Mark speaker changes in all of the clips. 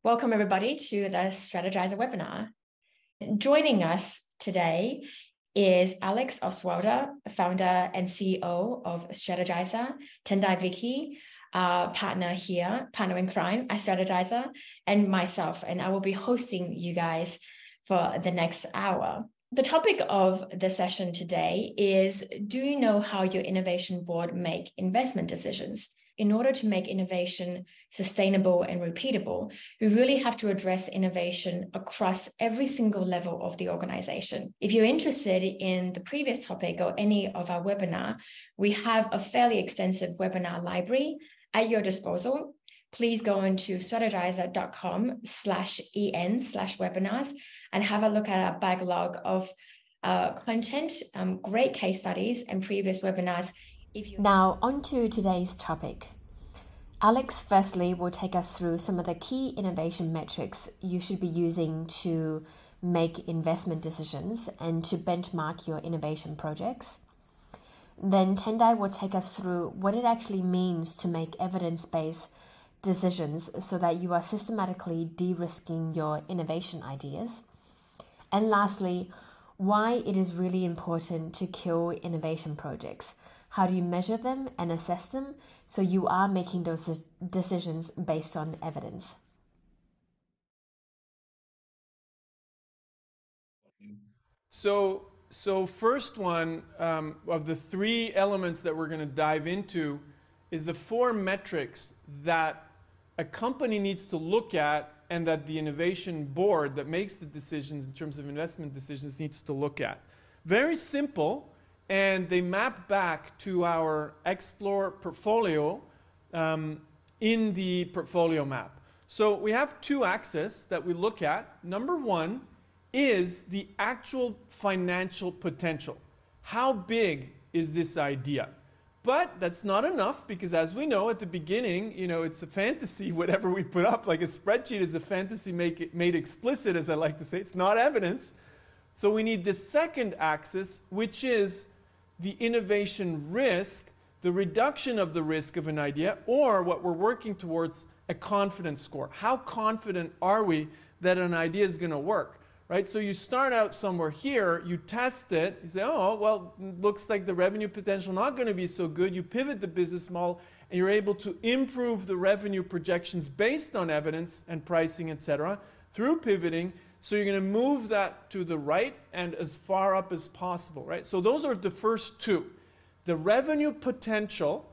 Speaker 1: Welcome everybody to the Strategyzer webinar. Joining us today is Alex Oswalder, founder and CEO of Strategyzer, Tendai Vicky, partner in crime at Strategyzer, and myself, and I will be hosting you guys for the next hour. The topic of the session today is, do you know how your innovation board make investment decisions? In order to make innovation sustainable and repeatable, we really have to address innovation across every single level of the organization. If you're interested in the previous topic or any of our webinar, we have a fairly extensive webinar library at your disposal. Please go into strategyzer.com/en/webinars and have a look at our backlog of content, great case studies and previous webinars. Now, on to today's topic. Alex firstly will take us through some of the key innovation metrics you should be using to make investment decisions and to benchmark your innovation projects. Then Tendai will take us through what it actually means to make evidence-based decisions so that you are systematically de-risking your innovation ideas. And lastly, why it is really important to kill innovation projects. How do you measure them and assess them so you are making those decisions based on evidence?
Speaker 2: So first one of the three elements that we're going to dive into is the four metrics that a company needs to look at and that the innovation board that makes the decisions in terms of investment decisions needs to look at. Very simple. And they map back to our Explore portfolio in the portfolio map. So we have two axes that we look at. Number one is the actual financial potential. How big is this idea? But that's not enough because, as we know at the beginning, it's a fantasy. Whatever we put up, like a spreadsheet, is a fantasy made explicit, as I like to say. It's not evidence. So we need the second axis, which is the innovation risk, the reduction of the risk of an idea, or what we're working towards, a confidence score. How confident are we that an idea is going to work, right? So you start out somewhere here, you test it, you say, oh, well, looks like the revenue potential not going to be so good. You pivot the business model, and you're able to improve the revenue projections based on evidence and pricing, etc., through pivoting. So you're going to move that to the right and as far up as possible, right? So those are the first two. The revenue potential,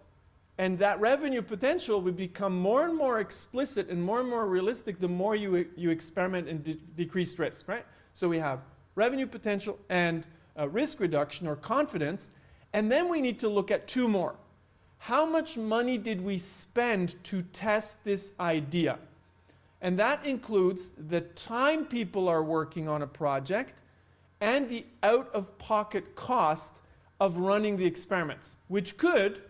Speaker 2: and that revenue potential will become more and more explicit and more realistic the more you experiment and decrease risk, right? So we have revenue potential and risk reduction or confidence. And then we need to look at two more. How much money did we spend to test this idea? And that includes the time people are working on a project and the out-of-pocket cost of running the experiments, which could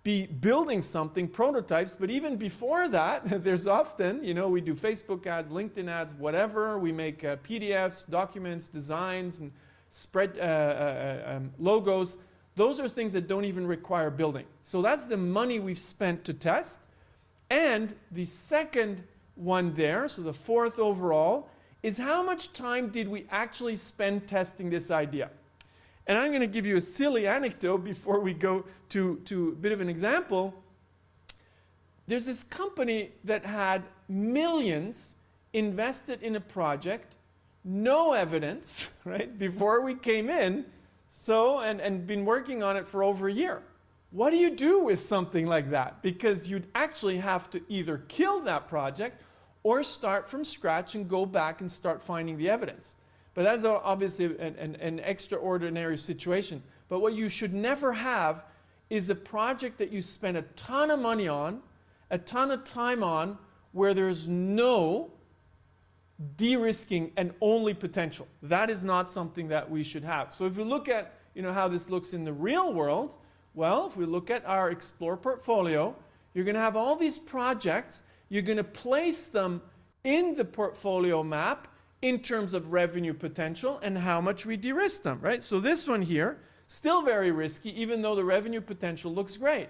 Speaker 2: be building something, prototypes, but even before that, there's often, we do Facebook ads, LinkedIn ads, whatever. We make PDFs, documents, designs, and spread logos. Those are things that don't even require building. So that's the money we've spent to test. And the second one there, so the fourth overall, is how much time did we actually spend testing this idea? And I'm going to give you a silly anecdote before we go to a bit of an example. There's this company that had millions invested in a project, no evidence, right, before we came in, and been working on it for over a year. What do you do with something like that? Because you'd actually have to either kill that project or start from scratch and go back and start finding the evidence. But that's obviously an extraordinary situation. But what you should never have is a project that you spend a ton of money on, a ton of time on, where there's no de-risking and only potential. That is not something that we should have. So if you look at how this looks in the real world, well, if we look at our Explore portfolio, you're going to have all these projects. You're going to place them in the portfolio map in terms of revenue potential and how much we de-risk them, right? So this one here, still very risky, even though the revenue potential looks great.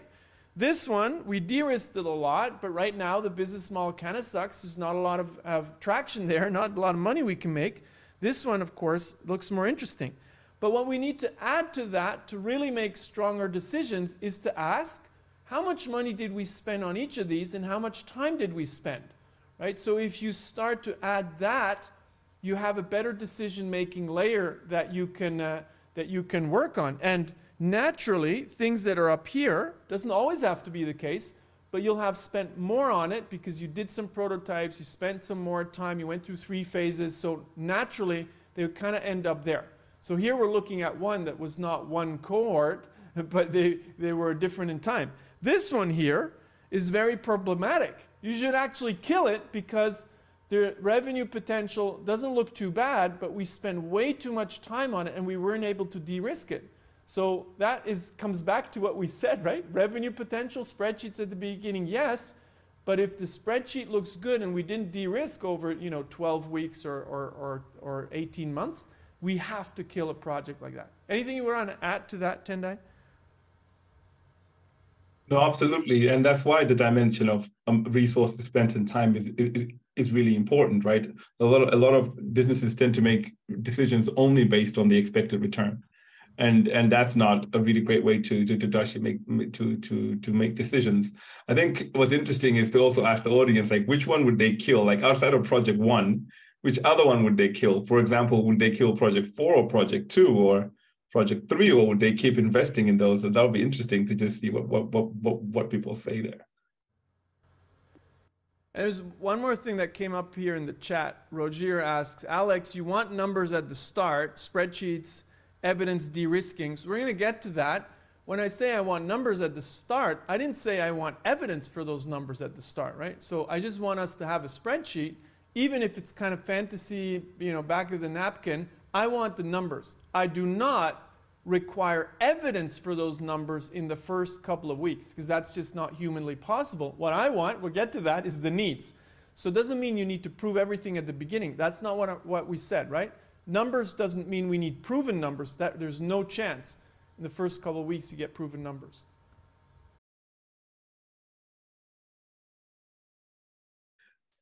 Speaker 2: This one, we de-risked it a lot, but right now the business model kind of sucks. There's not a lot of traction there, not a lot of money we can make. This one, of course, looks more interesting. But what we need to add to that to really make stronger decisions is to ask, how much money did we spend on each of these and how much time did we spend? Right? So if you start to add that, you have a better decision-making layer that you can work on. And naturally, things that are up here, doesn't always have to be the case, but you'll have spent more on it because you did some prototypes, you spent some more time, you went through 3 phases, so naturally, they would kind of end up there. So here we're looking at one that was not one cohort, but they were different in time. This one here is very problematic. You should actually kill it because the revenue potential doesn't look too bad, but we spend way too much time on it and we weren't able to de-risk it. So that comes back to what we said, right? Revenue potential, spreadsheets at the beginning, yes, but if the spreadsheet looks good and we didn't de-risk over 12 weeks or 18 months, we have to kill a project like that. Anything you want to add to that, Tendai?
Speaker 3: No, absolutely. And that's why the dimension of resources spent and time is really important, right? A lot of businesses tend to make decisions only based on the expected return. And that's not a really great way to actually make decisions. I think what's interesting is to also ask the audience, like, which one would they kill? Like, outside of project 1, which other one would they kill? For example, would they kill project 4 or project 2 or project 3, or would they keep investing in those? And that would be interesting to just see what people say there.
Speaker 2: And there's one more thing that came up here in the chat. Roger asks, Alex, you want numbers at the start, spreadsheets, evidence de-risking. So we're going to get to that. When I say I want numbers at the start, I didn't say I want evidence for those numbers at the start, right? So I just want us to have a spreadsheet, even if it's kind of fantasy, back of the napkin. I want the numbers. I do not require evidence for those numbers in the first couple of weeks because that's just not humanly possible. What I want, we'll get to that, is the needs. So it doesn't mean you need to prove everything at the beginning. That's not what we said, right? Numbers doesn't mean we need proven numbers. There's no chance in the first couple of weeks you get proven numbers.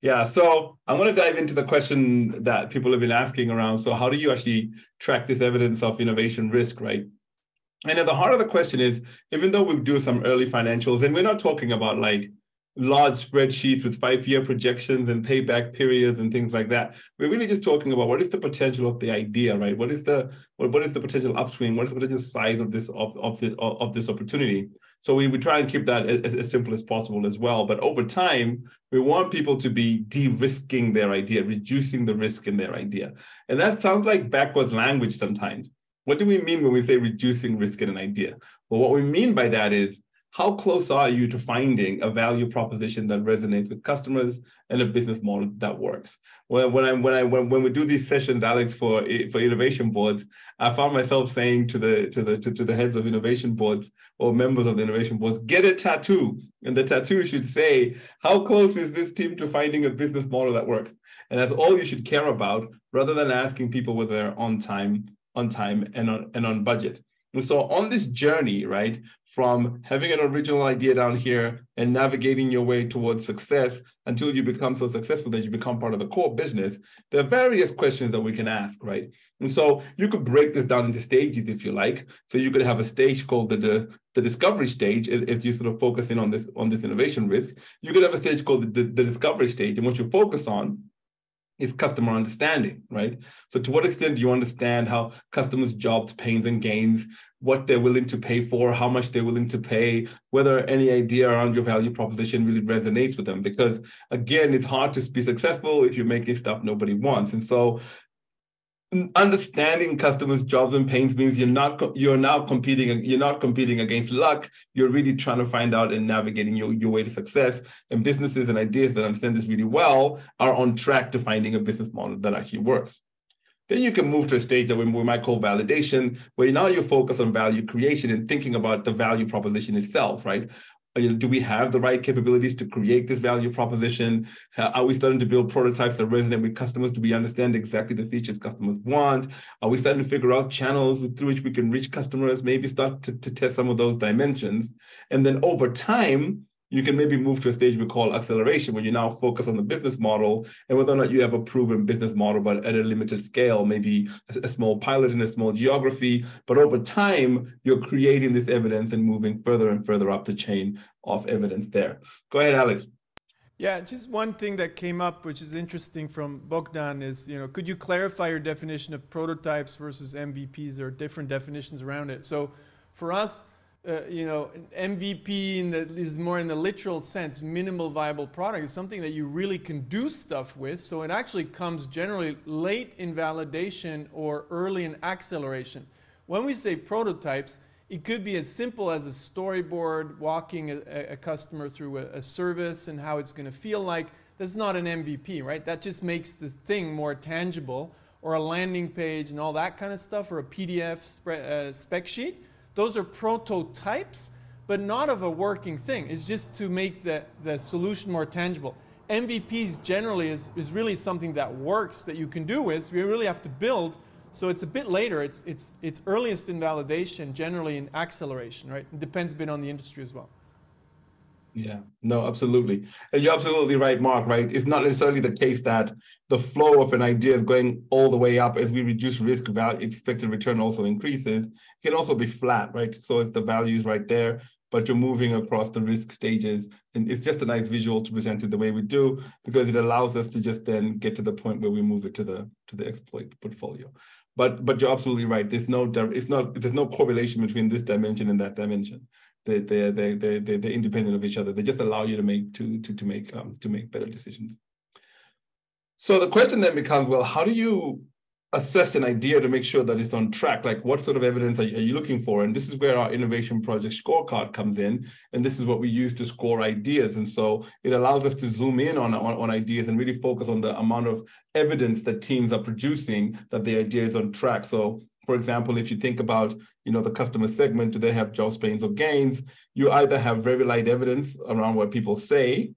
Speaker 3: Yeah, so I'm going to dive into the question that people have been asking around. So how do you actually track this evidence of innovation risk, right? And at the heart of the question is, even though we do some early financials, and we're not talking about like large spreadsheets with 5-year projections and payback periods and things like that. We're really just talking about what is the potential of the idea, right? What is the potential upswing? What is the potential size of this opportunity? So we try and keep that as simple as possible as well. But over time, we want people to be de-risking their idea, reducing the risk in their idea. And that sounds like backwards language sometimes. What do we mean when we say reducing risk in an idea? Well, what we mean by that is, how close are you to finding a value proposition that resonates with customers and a business model that works? When we do these sessions, Alex, for innovation boards, I found myself saying to the heads of innovation boards or members of the innovation boards, get a tattoo, and the tattoo should say, how close is this team to finding a business model that works? And that's all you should care about, rather than asking people whether they're on time and on budget. And so on this journey, right, from having an original idea down here and navigating your way towards success until you become so successful that you become part of the core business, there are various questions that we can ask, right? And so you could break this down into stages if you like. So you could have a stage called the discovery stage, if you sort of focus in on this innovation risk. You could have a stage called the discovery stage, and what you focus on is customer understanding, right? So to what extent do you understand how customers' jobs, pains and gains, what they're willing to pay for, how much they're willing to pay, whether any idea around your value proposition really resonates with them? Because again, it's hard to be successful if you're making stuff nobody wants. And so understanding customers' jobs and pains means you're not competing against luck. You're really trying to find out and navigating your way to success. And businesses and ideas that understand this really well are on track to finding a business model that actually works. Then you can move to a stage that we might call validation, where now you focus on value creation and thinking about the value proposition itself, right? Do we have the right capabilities to create this value proposition? Are we starting to build prototypes that resonate with customers? Do we understand exactly the features customers want? Are we starting to figure out channels through which we can reach customers, maybe start to test some of those dimensions? And then over time, you can maybe move to a stage we call acceleration, where you now focus on the business model and whether or not you have a proven business model, but at a limited scale, maybe a small pilot in a small geography. But over time, you're creating this evidence and moving further and further up the chain of evidence there. Go ahead, Alex.
Speaker 2: Yeah, just one thing that came up, which is interesting from Bogdan, is, could you clarify your definition of prototypes versus MVPs, or different definitions around it? So for us, an MVP is more in the literal sense, minimal viable product, is something that you really can do stuff with. So it actually comes generally late in validation or early in acceleration. When we say prototypes, it could be as simple as a storyboard, walking a customer through a service and how it's going to feel like. That's not an MVP, right? That just makes the thing more tangible, or a landing page and all that kind of stuff, or a PDF spec sheet. Those are prototypes, but not of a working thing. It's just to make the solution more tangible. MVPs generally is really something that works, that you can do with. We really have to build. So it's a bit later. It's earliest in validation, generally in acceleration, right? It depends a bit on the industry as well.
Speaker 3: Yeah, no, absolutely. And you're absolutely right, Mark, right? It's not necessarily the case that the flow of an idea is going all the way up. As we reduce risk, value, expected return also increases. It can also be flat, right? So it's the values right there, but you're moving across the risk stages. And it's just a nice visual to present it the way we do, because it allows us to just then get to the point where we move it to the exploit portfolio. But you're absolutely right. There's no correlation between this dimension and that dimension. They're independent of each other. They just allow you to make better decisions. So the question then becomes, well, how do you assess an idea to make sure that it's on track? Like, what sort of evidence are you looking for? And this is where our innovation project scorecard comes in. And this is what we use to score ideas. And so it allows us to zoom in on ideas and really focus on the amount of evidence that teams are producing that the idea is on track. So for example, if you think about, the customer segment, do they have jobs, pains, or gains? You either have very light evidence around what people say,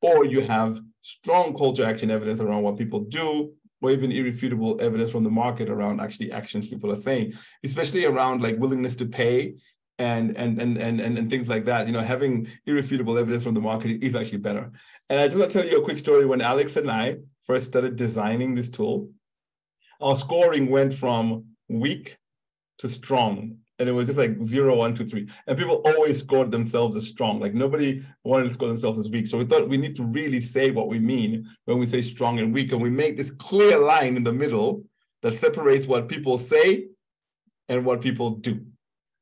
Speaker 3: or you have strong call to action evidence around what people do, or even irrefutable evidence from the market around actually actions people are saying, especially around like willingness to pay and things like that. Having irrefutable evidence from the market is actually better. And I just want to tell you a quick story. When Alex and I first started designing this tool, our scoring went from weak to strong, and it was just like 0, 1, 2, 3, and people always scored themselves as strong. Like, nobody wanted to score themselves as weak. So we thought we need to really say what we mean when we say strong and weak, and we make this clear line in the middle that separates what people say and what people do.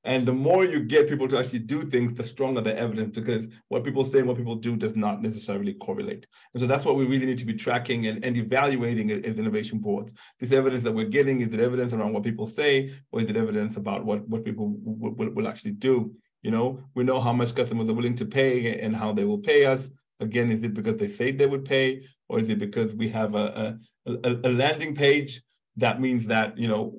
Speaker 3: And the more you get people to actually do things, the stronger the evidence, because what people say and what people do does not necessarily correlate. And so that's what we really need to be tracking and evaluating as innovation boards. This evidence that we're getting, is it evidence around what people say, or is it evidence about what people will actually do? We know how much customers are willing to pay and how they will pay us. Again, is it because they say they would pay, or is it because we have a landing page that means that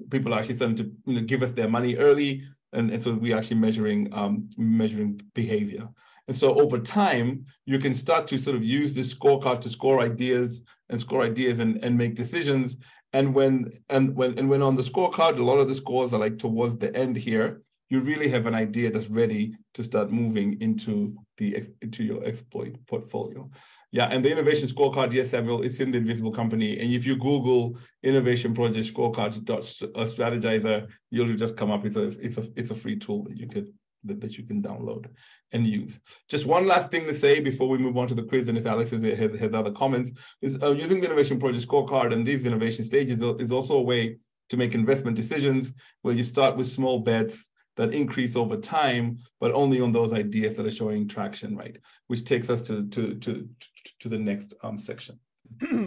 Speaker 3: people are actually starting to give us their money early? And so we're actually measuring behavior. And so over time, you can start to sort of use this scorecard to score ideas and make decisions. And when on the scorecard, a lot of the scores are like towards the end here, you really have an idea that's ready to start moving into your exploit portfolio. Yeah, and the innovation scorecard, yes, Samuel, it's in the Invisible Company. And if you Google innovation project scorecard strategizer, you'll just come up with it's a free tool that you can download and use. Just one last thing to say before we move on to the quiz, and if Alex has other comments, is using the innovation project scorecard and these innovation stages is also a way to make investment decisions where you start with small bets that increase over time, but only on those ideas that are showing traction, right? Which takes us to the next section.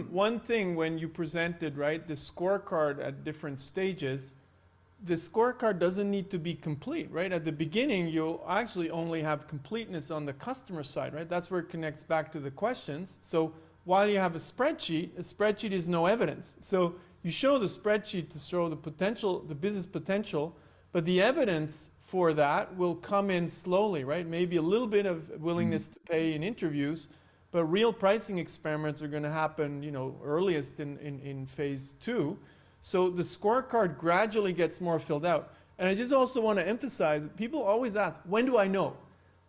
Speaker 2: One thing when you presented, right, the scorecard at different stages, the scorecard doesn't need to be complete, right? At the beginning, you'll actually only have completeness on the customer side, right? That's where it connects back to the questions. So while you have a spreadsheet is no evidence. So you show the spreadsheet to show the potential, the business potential, but the evidence for that will come in slowly, right? Maybe a little bit of willingness to pay in interviews, but real pricing experiments are going to happen, you know, earliest in phase 2. So the scorecard gradually gets more filled out. And I just also want to emphasize, people always ask, when do I know?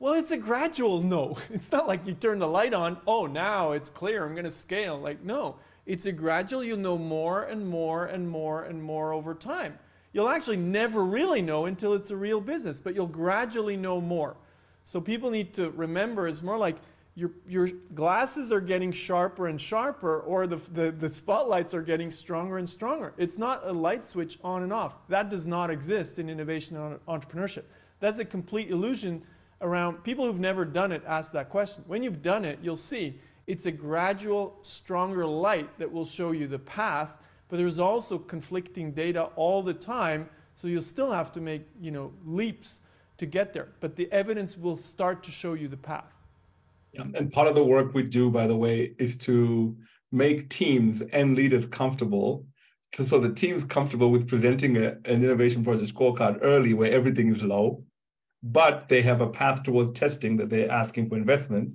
Speaker 2: Well, it's a gradual no. It's not like you turn the light on, oh, now it's clear, I'm going to scale. Like, no, it's a gradual, you'll know more and more and more and more over time. You'll actually never really know until it's a real business, but you'll gradually know more. So people need to remember, it's more like your glasses are getting sharper and sharper, or the spotlights are getting stronger and stronger. It's not a light switch on and off. That does not exist in innovation and entrepreneurship. That's a complete illusion around people who've never done it. Ask that question. When you've done it, you'll see it's a gradual, stronger light that will show you the path, but there's also conflicting data all the time, so you'll still have to make, you know, leaps to get there. But the evidence will start to show you the path.
Speaker 3: Yeah. And part of the work we do, by the way, is to make teams and leaders comfortable. So the team's comfortable with presenting an innovation project scorecard early where everything is low, but they have a path towards testing that they're asking for investment.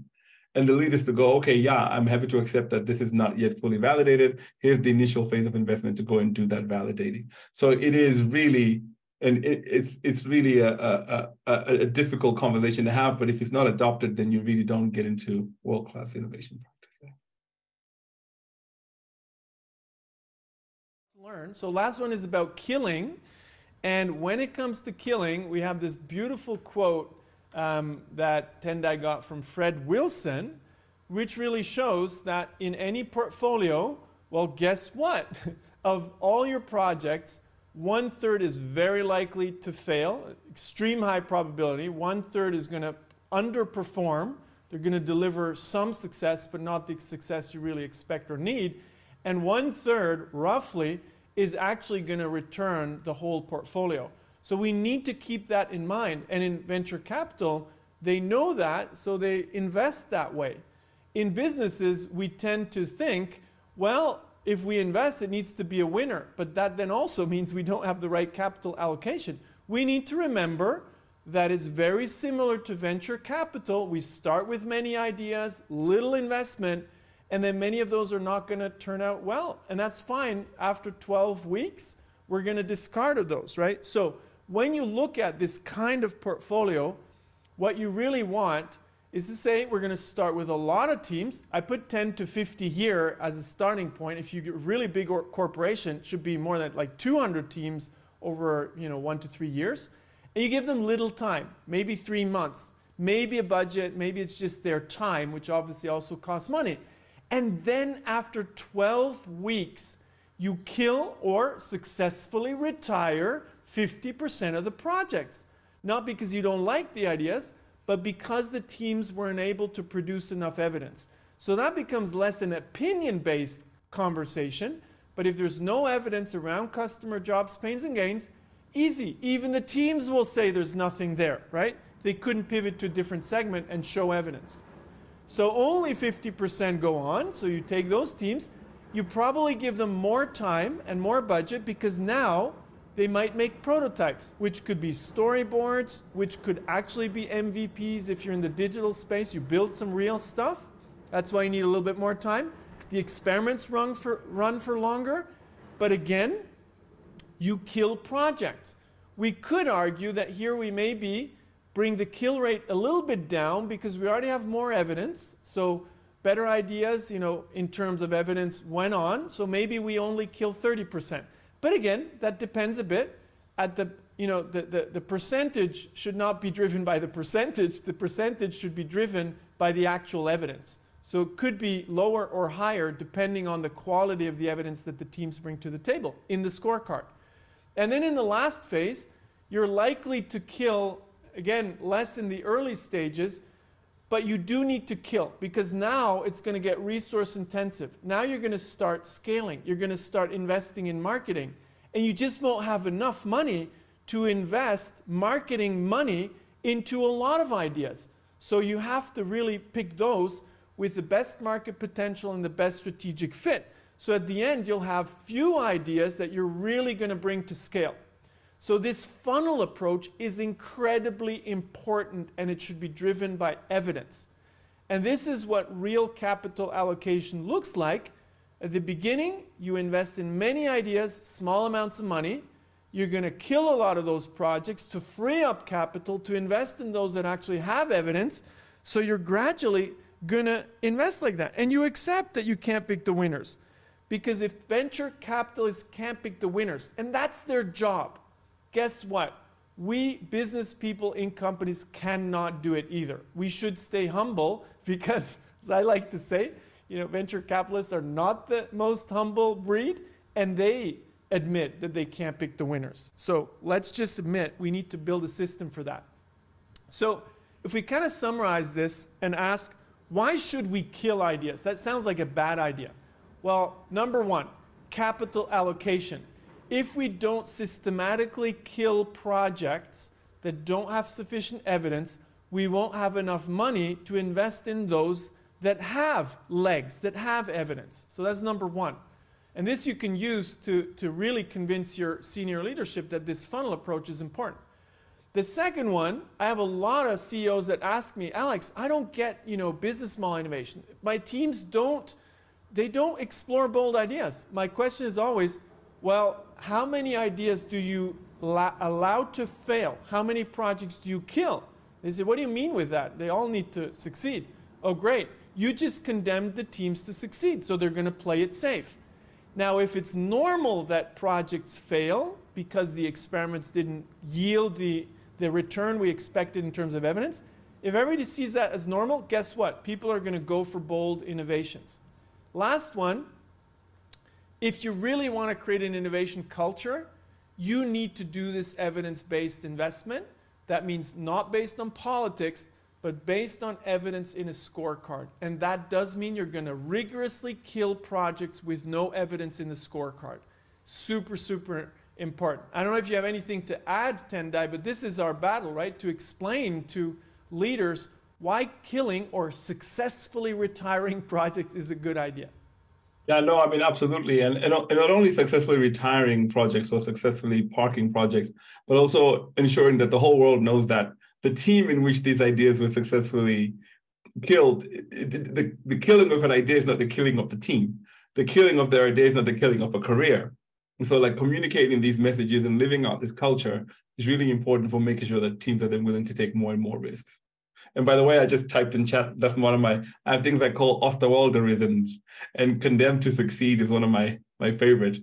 Speaker 3: And the leaders to go, okay, yeah, I'm happy to accept that this is not yet fully validated. Here's the initial phase of investment to go and do that validating. So it is really, and it's really a difficult conversation to have, but if it's not adopted, then you really don't get into world-class innovation practice.
Speaker 2: Learn. So last one is about killing. And when it comes to killing, we have this beautiful quote that Tendai got from Fred Wilson, which really shows that in any portfolio, well, guess what? Of all your projects, 1/3 is very likely to fail, extreme high probability. 1/3 is going to underperform. They're going to deliver some success, but not the success you really expect or need. And 1/3, roughly, is actually going to return the whole portfolio. So we need to keep that in mind. And in venture capital, they know that, so they invest that way. In businesses, we tend to think, well, if we invest, it needs to be a winner. But that then also means we don't have the right capital allocation. We need to remember that it's very similar to venture capital. We start with many ideas, little investment, and then many of those are not going to turn out well. And that's fine. After 12 weeks, we're going to discard those, right? So when you look at this kind of portfolio, what you really want is to say, we're going to start with a lot of teams. I put 10 to 50 here as a starting point. If you get a really big corporation, it should be more than like 200 teams over 1 to 3 years. And you give them little time, maybe 3 months, maybe a budget, maybe it's just their time, which obviously also costs money. And then after 12 weeks, you kill or successfully retire 50% of the projects. Not because you don't like the ideas, but because the teams weren't able to produce enough evidence. So that becomes less an opinion-based conversation, but if there's no evidence around customer jobs, pains and gains, easy. Even the teams will say there's nothing there, right? They couldn't pivot to a different segment and show evidence. So only 50% go on, so you take those teams, you probably give them more time and more budget because now they might make prototypes, which could be storyboards, which could actually be MVPs if you're in the digital space. You build some real stuff. That's why you need a little bit more time. The experiments run for longer. But again, you kill projects. We could argue that here we maybe bring the kill rate a little bit down because we already have more evidence. So better ideas, in terms of evidence went on. So maybe we only kill 30%. But again, that depends a bit. At the percentage should not be driven by the percentage. The percentage should be driven by the actual evidence. So it could be lower or higher depending on the quality of the evidence that the teams bring to the table in the scorecard. And then in the last phase, you're likely to kill, again, less in the early stages, but you do need to kill because now it's going to get resource intensive. Now you're going to start scaling. You're going to start investing in marketing. And you just won't have enough money to invest marketing money into a lot of ideas. So you have to really pick those with the best market potential and the best strategic fit. So at the end, you'll have few ideas that you're really going to bring to scale. So this funnel approach is incredibly important, and it should be driven by evidence. And this is what real capital allocation looks like. At the beginning, you invest in many ideas, small amounts of money. You're going to kill a lot of those projects to free up capital to invest in those that actually have evidence. So you're gradually going to invest like that. And you accept that you can't pick the winners. Because if venture capitalists can't pick the winners, and that's their job, guess what? We business people in companies cannot do it either. We should stay humble because, as I like to say, venture capitalists are not the most humble breed, and they admit that they can't pick the winners. So let's just admit we need to build a system for that. So if we kind of summarize this and ask, why should we kill ideas? That sounds like a bad idea. Well, number one, capital allocation. If we don't systematically kill projects that don't have sufficient evidence, we won't have enough money to invest in those that have legs, that have evidence. So that's number one. And this you can use to really convince your senior leadership that this funnel approach is important. The second one, I have a lot of CEOs that ask me, Alex, I don't get business model innovation. My teams don't explore bold ideas. My question is always, well, how many ideas do you allow to fail? How many projects do you kill? They say, what do you mean with that? They all need to succeed. Oh, great. You just condemned the teams to succeed, so they're going to play it safe. Now, if it's normal that projects fail because the experiments didn't yield the return we expected in terms of evidence, if everybody sees that as normal, guess what? People are going to go for bold innovations. Last one, if you really want to create an innovation culture, you need to do this evidence-based investment. That means not based on politics, but based on evidence in a scorecard. And that does mean you're going to rigorously kill projects with no evidence in the scorecard. Super, super important. I don't know if you have anything to add, Tendai, but this is our battle, right? To explain to leaders why killing or successfully retiring projects is a good idea.
Speaker 3: Yeah, no, I mean, absolutely. And not only successfully retiring projects or successfully parking projects, but also ensuring that the whole world knows that the team in which these ideas were successfully killed, the killing of an idea is not the killing of the team. The killing of their idea is not the killing of a career. And so like communicating these messages and living out this culture is really important for making sure that teams are then willing to take more and more risks. And by the way, I just typed in chat, that's one of I have things I call Osterwalderisms, and condemned to succeed is one of my favorite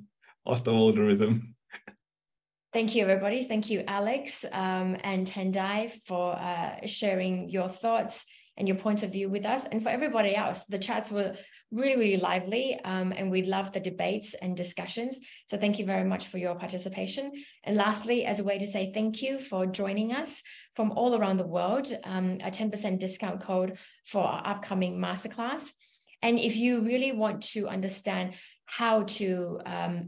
Speaker 3: Osterwalderism.
Speaker 1: Thank you, everybody. Thank you, Alex and Tendai, for sharing your thoughts and your point of view with us. And for everybody else, the chats were really, really lively, and we love the debates and discussions. So thank you very much for your participation. And lastly, as a way to say thank you for joining us from all around the world, a 10% discount code for our upcoming masterclass. And if you really want to understand how to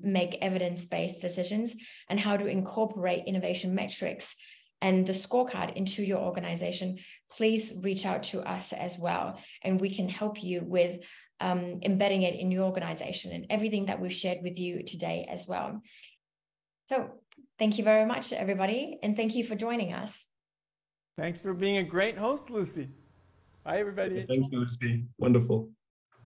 Speaker 1: make evidence-based decisions and how to incorporate innovation metrics and the scorecard into your organization, please reach out to us as well. And we can help you with embedding it in your organization and everything that we've shared with you today as well. So thank you very much, everybody. And thank you for joining us.
Speaker 2: Thanks for being a great host, Lucy. Bye, everybody.
Speaker 3: Thank you, Lucy. Wonderful.